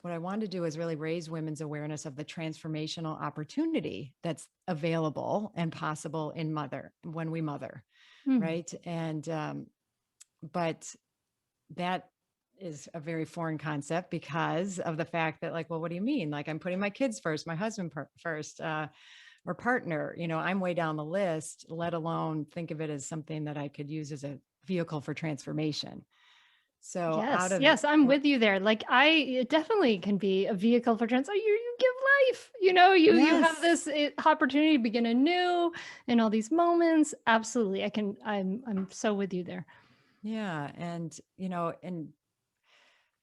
what I wanted to do is really raise women's awareness of the transformational opportunity that's available and possible when we mother, Hmm. right? And but that is a very foreign concept because of the fact that, like, well, what do you mean? Like, I'm putting my kids first, my husband first, or partner, I'm way down the list, let alone think of it as something that I could use as a vehicle for transformation. So out Yes, of yes, I'm with you there. Like it definitely can be a vehicle for trans. Oh, you give life. You have yes, this opportunity to begin anew in all these moments. Absolutely, I can. I'm so with you there. yeah, and and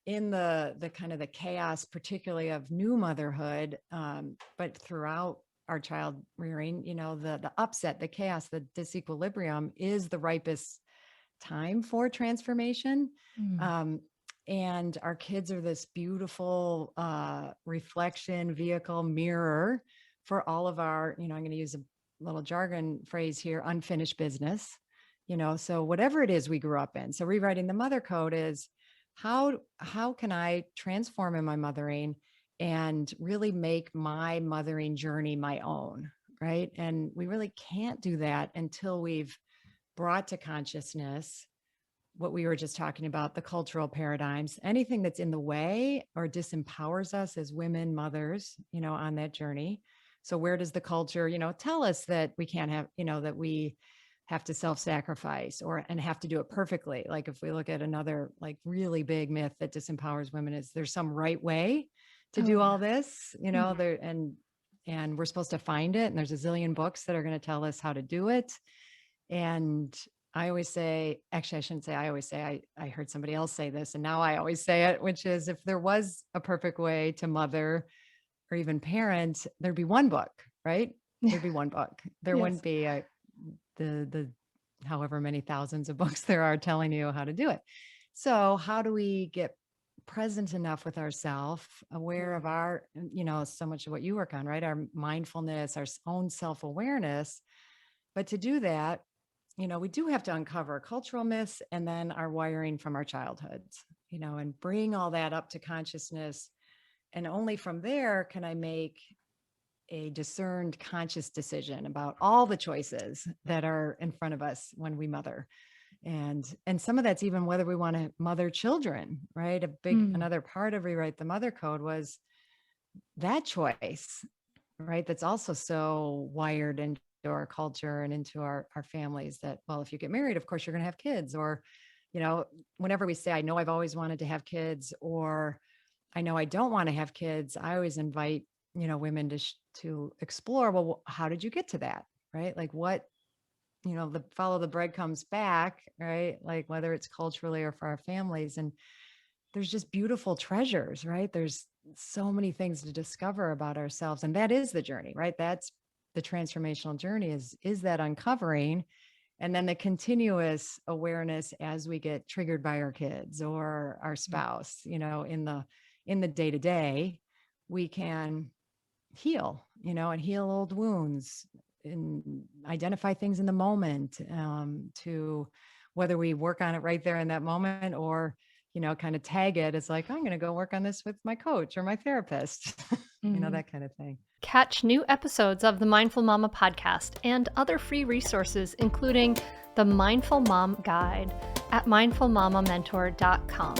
in the kind of the chaos, particularly of new motherhood, but throughout our child rearing, the upset, the chaos, the disequilibrium is the ripest time for transformation. Mm. Um, and our kids are this beautiful reflection, vehicle, mirror for all of our, I'm going to use a little jargon phrase here, unfinished business. So whatever it is we grew up in. So rewriting the mother code is how can I transform in my mothering and really make my mothering journey my own, right? And we really can't do that until we've brought to consciousness what we were just talking about, the cultural paradigms, anything that's in the way or disempowers us as women, mothers, on that journey. So where does the culture, tell us that we can't have, that we have to self-sacrifice and have to do it perfectly. Like if we look at another like really big myth that disempowers women is there's some right way to Oh do yeah. all this, Mm. there and we're supposed to find it. And there's a zillion books that are going to tell us how to do it. And I always say, actually, I shouldn't say I always say, I heard somebody else say this, and now I always say it, which is if there was a perfect way to mother or even parent, there'd be one book, right? There'd be one book. There wouldn't Yes. be the however many thousands of books there are telling you how to do it. So how do we get present enough with ourselves, aware of our, so much of what you work on, right? Our mindfulness, our own self-awareness. But to do that, we do have to uncover cultural myths and then our wiring from our childhoods, and bring all that up to consciousness. And only from there can I make a discerned, conscious decision about all the choices that are in front of us when we mother. And some of that's even whether we want to mother children, right? Mm. Another part of rewrite the mother code was that choice, right? That's also so wired into our culture and into our families that, well, if you get married, of course you're going to have kids. Or, you know, whenever we say, I know I've always wanted to have kids, or I know I don't want to have kids, I always invite, women to explore, well, how did you get to that? Right? Like what, follow the breadcrumbs back, right? Like whether it's culturally or for our families. And there's just beautiful treasures, right? There's so many things to discover about ourselves. And that is the journey, right? That's the transformational journey is that uncovering and then the continuous awareness as we get triggered by our kids or our spouse, in the day to day, we can heal, and heal old wounds and identify things in the moment, to whether we work on it right there in that moment or, kind of tag it as like, I'm going to go work on this with my coach or my therapist, Mm. that kind of thing. Catch new episodes of the Mindful Mama podcast and other free resources, including the Mindful Mom Guide at mindfulmamamentor.com.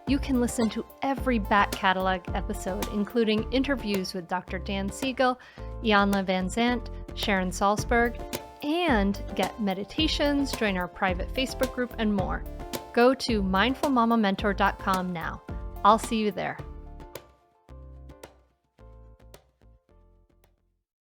You can listen to every back catalog episode, including interviews with Dr. Dan Siegel, Janla Van Zant, Sharon Salzberg, and get meditations, join our private Facebook group, and more. Go to mindfulmamamentor.com now. I'll see you there.